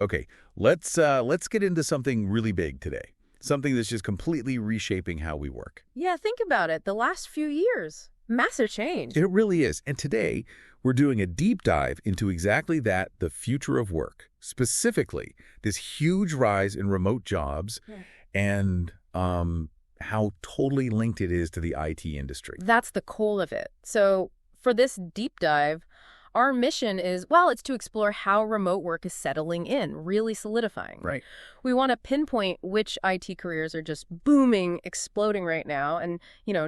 Okay, let's get into something really big today. Something that's just completely reshaping how we work. Yeah, think about it. The last few years, massive change. It really is. And today, we're doing a deep dive into exactly that, the future of work. Specifically, this huge rise in remote jobs and how totally linked it is to the IT industry. That's the core of it. So for this deep dive, our mission is, well, it's to explore how remote work is settling in, really solidifying. Right. We want to pinpoint which IT careers are just booming, exploding right now, and,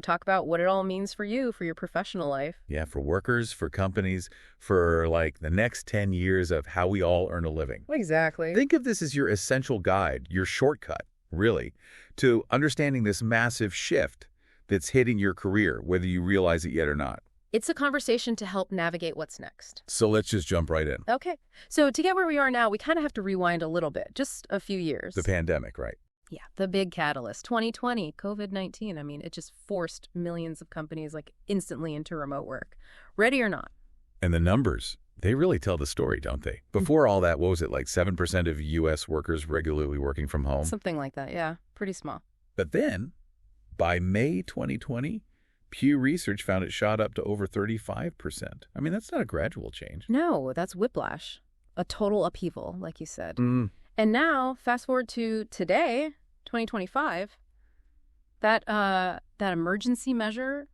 talk about what it all means for you, for your professional life. Yeah, for workers, for companies, for like the next 10 years of how we all earn a living. Exactly. Think of this as your essential guide, your shortcut, really, to understanding this massive shift that's hitting your career, whether you realize it yet or not. It's a conversation to help navigate what's next. So let's just jump right in. Okay. So to get where we are now, we kind of have to rewind a little bit, just a few years. The pandemic, right? Yeah, the big catalyst, 2020, COVID-19. I mean, it just forced millions of companies instantly into remote work, ready or not. And the numbers, they really tell the story, don't they? Before all that, what was it, like 7% of U.S. workers regularly working from home? Something like that, yeah. Pretty small. But then, by May 2020, Pew Research found it shot up to over 35%. I mean, that's not a gradual change. No, that's whiplash. A total upheaval, like you said. Mm. And now, fast forward to today, 2025, that emergency measure,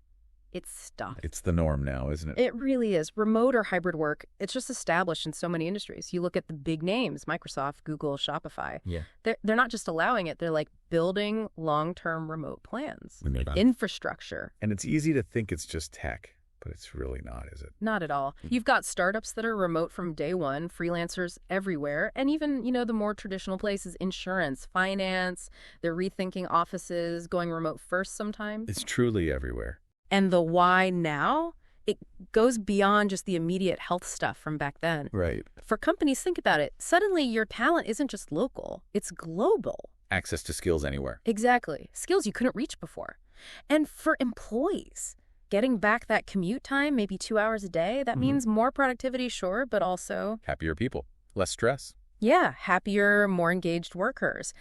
it's stuck. It's the norm now, isn't it? It really is. Remote or hybrid work, it's just established in so many industries. You look at the big names, Microsoft, Google, Shopify. Yeah. They're not just allowing it, they're building long-term remote plans, infrastructure. And it's easy to think it's just tech, but it's really not, is it? Not at all. You've got startups that are remote from day one, freelancers everywhere, and even, the more traditional places, insurance, finance, they're rethinking offices, going remote first sometimes. It's truly everywhere. And the why now, it goes beyond just the immediate health stuff from back then. Right. For companies, think about it. Suddenly, your talent isn't just local. It's global. Access to skills anywhere. Exactly. Skills you couldn't reach before. And for employees, getting back that commute time, maybe 2 hours a day, that means more productivity, sure, but also happier people, less stress. Yeah, happier, more engaged workers.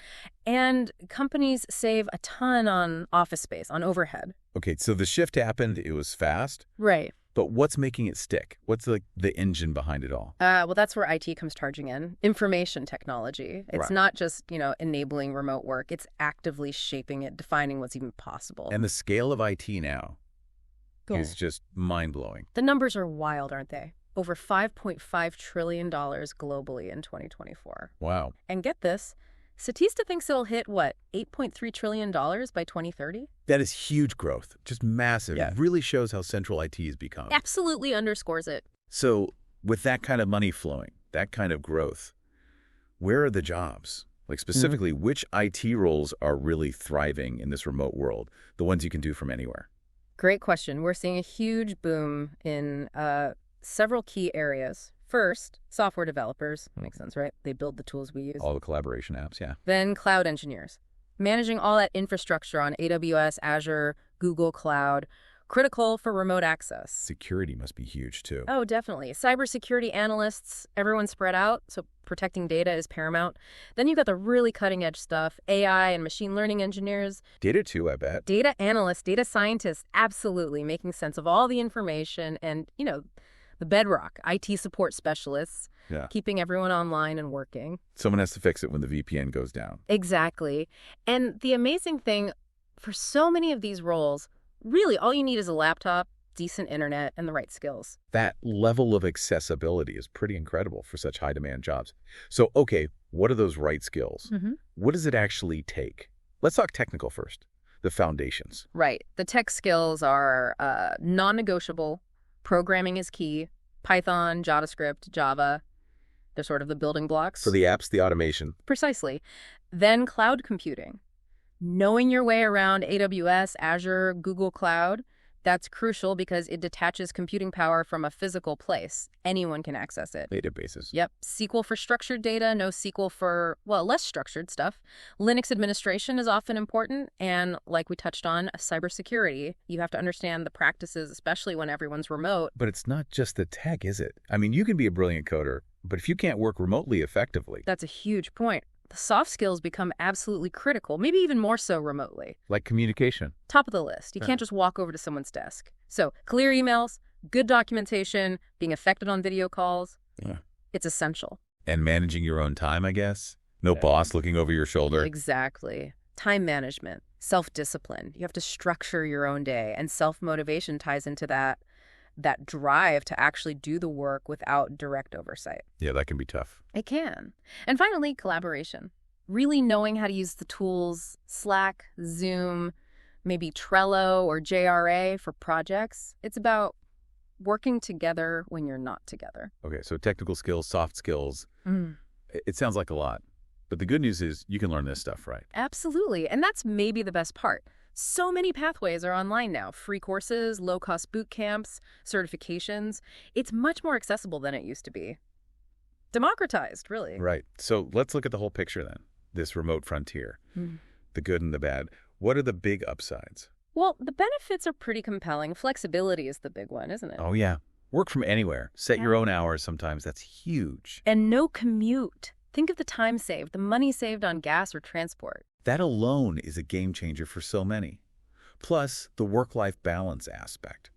And companies save a ton on office space, on overhead. Okay, so the shift happened. It was fast. Right. But what's making it stick? What's the engine behind it all? Well, that's where IT comes charging in. Information technology. It's not just, enabling remote work. It's actively shaping it, defining what's even possible. And the scale of IT now is just mind-blowing. The numbers are wild, aren't they? Over $5.5 trillion globally in 2024. Wow. And get this, Statista thinks it'll hit, $8.3 trillion by 2030? That is huge growth, just massive. Yeah. It really shows how central IT has become. Absolutely underscores it. So with that kind of money flowing, that kind of growth, where are the jobs? Specifically, which IT roles are really thriving in this remote world, the ones you can do from anywhere? Great question. We're seeing a huge boom in several key areas. First, software developers. Makes sense, right? They build the tools we use. All the collaboration apps, yeah. Then cloud engineers. Managing all that infrastructure on AWS, Azure, Google Cloud. Critical for remote access. Security must be huge, too. Oh, definitely. Cybersecurity analysts, everyone spread out, so protecting data is paramount. Then you've got the really cutting-edge stuff, AI and machine learning engineers. Data, too, I bet. Data analysts, data scientists, absolutely, making sense of all the information and, the bedrock, IT support specialists, keeping everyone online and working. Someone has to fix it when the VPN goes down. Exactly. And the amazing thing, for so many of these roles, really all you need is a laptop, decent internet, and the right skills. That level of accessibility is pretty incredible for such high-demand jobs. So, okay, what are those right skills? What does it actually take? Let's talk technical first, the foundations. Right. The tech skills are non-negotiable. Programming is key. Python, JavaScript, Java. They're sort of the building blocks. For the apps, the automation. Precisely. Then cloud computing. Knowing your way around AWS, Azure, Google Cloud, that's crucial because it detaches computing power from a physical place. Anyone can access it. Databases. Yep. SQL for structured data, no SQL for, less structured stuff. Linux administration is often important. And like we touched on, cybersecurity. You have to understand the practices, especially when everyone's remote. But it's not just the tech, is it? I mean, you can be a brilliant coder But if you can't work remotely effectively, That's a huge point. The soft skills become absolutely critical, maybe even more so remotely. like communication. Top of the list. You Yeah. can't just walk over to someone's desk. So clear emails, good documentation, being effective on video calls. Yeah. It's essential. And managing your own time, I guess. No boss looking over your shoulder. Exactly. Time management, self-discipline. You have to structure your own day, and self-motivation ties into that drive to actually do the work without direct oversight. Yeah, that can be tough. It can. And finally, collaboration. Really knowing how to use the tools, Slack, Zoom, maybe Trello or JRA for projects. It's about working together when you're not together. Okay, so technical skills, soft skills. Mm. It sounds like a lot. But the good news is you can learn this stuff, right? Absolutely. And that's maybe the best part. So many pathways are online now. Free courses, low-cost boot camps, certifications. It's much more accessible than it used to be. Democratized, really. Right. So let's look at the whole picture then. This remote frontier, the good and the bad. What are the big upsides? Well, the benefits are pretty compelling. Flexibility is the big one, isn't it? Oh, yeah. Work from anywhere. Set your Yeah. own hours sometimes. That's huge. And no commute. Think of the time saved, the money saved on gas or transport. That alone is a game changer for so many. Plus, the work-life balance aspect,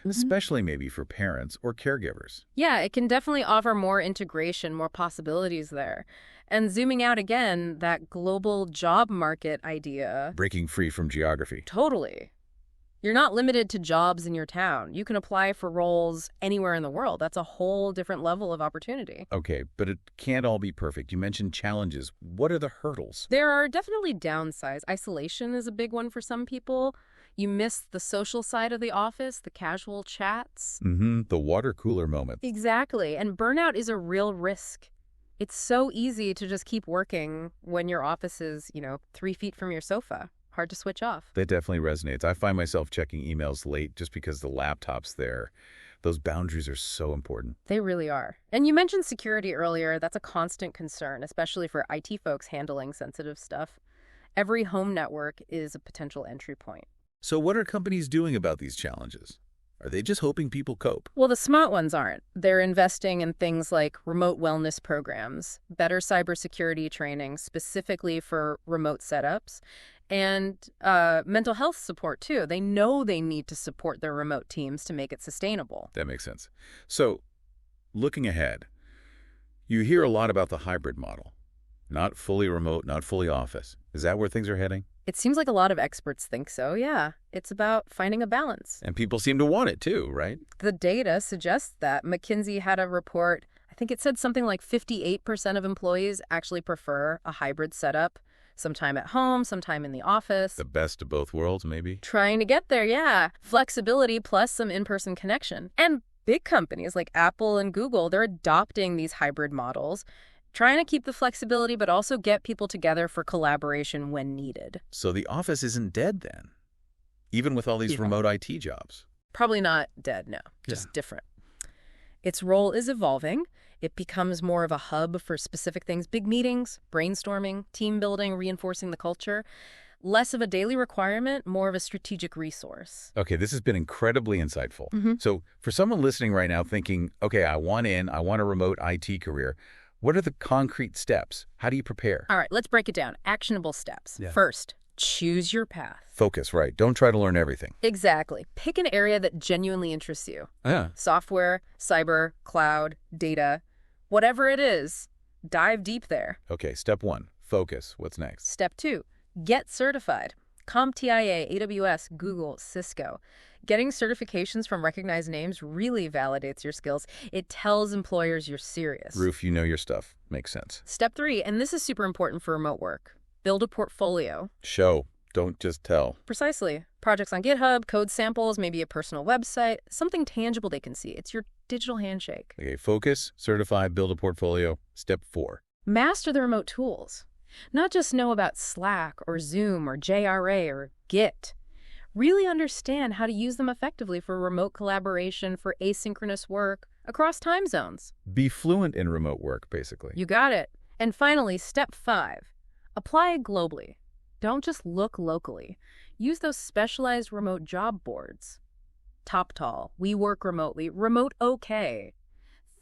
especially maybe for parents or caregivers. Yeah, it can definitely offer more integration, more possibilities there. And zooming out again, that global job market idea. Breaking free from geography. Totally. You're not limited to jobs in your town. You can apply for roles anywhere in the world. That's a whole different level of opportunity. Okay, but it can't all be perfect. You mentioned challenges. What are the hurdles? There are definitely downsides. Isolation is a big one for some people. You miss the social side of the office, the casual chats. The water cooler moment. Exactly. And burnout is a real risk. It's so easy to just keep working when your office is, 3 feet from your sofa. Hard to switch off. That definitely resonates. I find myself checking emails late just because the laptop's there. Those boundaries are so important. They really are. And you mentioned security earlier. That's a constant concern, especially for IT folks handling sensitive stuff. Every home network is a potential entry point. So what are companies doing about these challenges? Are they just hoping people cope? Well, the smart ones aren't. They're investing in things like remote wellness programs, better cybersecurity training specifically for remote setups, and mental health support, too. They know they need to support their remote teams to make it sustainable. That makes sense. So, looking ahead, you hear a lot about the hybrid model. Not fully remote, not fully office. Is that where things are heading? It seems like a lot of experts think so, yeah. It's about finding a balance. And people seem to want it too, right? The data suggests that. McKinsey had a report, I think it said something like 58% of employees actually prefer a hybrid setup. Sometime at home, sometime in the office. The best of both worlds, maybe? Trying to get there, yeah. Flexibility plus some in-person connection. And big companies like Apple and Google, they're adopting these hybrid models, trying to keep the flexibility but also get people together for collaboration when needed. So the office isn't dead then, even with all these remote IT jobs? Probably not dead, no. Just different. Its role is evolving. It becomes more of a hub for specific things, big meetings, brainstorming, team building, reinforcing the culture. Less of a daily requirement, more of a strategic resource. Okay, this has been incredibly insightful. So for someone listening right now thinking, okay, I want a remote IT career, what are the concrete steps? How do you prepare? All right, let's break it down. Actionable steps. Yeah. First, choose your path. Focus, right. Don't try to learn everything. Exactly. Pick an area that genuinely interests you. Yeah. Software, cyber, cloud, data, whatever it is, dive deep there. Okay, step 1, focus. What's next? Step 2, get certified. CompTIA, AWS, Google, Cisco. Getting certifications from recognized names really validates your skills. It tells employers you're serious. Roof, you know your stuff. Makes sense. Step 3, and this is super important for remote work. Build a portfolio. Show. Don't just tell. Precisely. Projects on GitHub, code samples, maybe a personal website, something tangible they can see. It's your digital handshake. Okay, focus, certify, build a portfolio. Step 4. Master the remote tools. Not just know about Slack or Zoom or JRA or Git. Really understand how to use them effectively for remote collaboration, for asynchronous work, across time zones. Be fluent in remote work, basically. You got it. And finally, step 5. Apply globally. Don't just look locally. Use those specialized remote job boards. TopTal, We Work Remotely, Remote OK.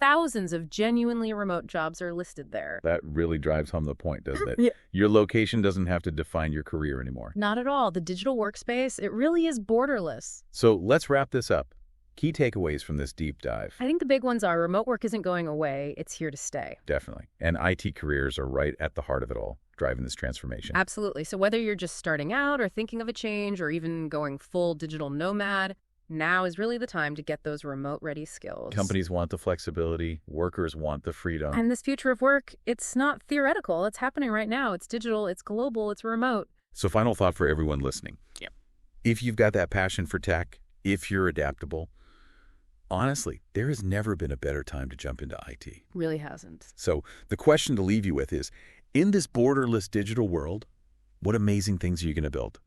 Thousands of genuinely remote jobs are listed there. That really drives home the point, doesn't it? Yeah. Your location doesn't have to define your career anymore. Not at all. The digital workspace, it really is borderless. So let's wrap this up. Key takeaways from this deep dive. I think the big ones are remote work isn't going away. It's here to stay. Definitely. And IT careers are right at the heart of it all, driving this transformation. Absolutely. So whether you're just starting out or thinking of a change or even going full digital nomad, now is really the time to get those remote-ready skills. Companies want the flexibility. Workers want the freedom. And this future of work, it's not theoretical. It's happening right now. It's digital, it's global, it's remote. So final thought for everyone listening. Yep. If you've got that passion for tech, if you're adaptable, honestly, there has never been a better time to jump into IT. Really hasn't. So the question to leave you with is, in this borderless digital world, what amazing things are you going to build?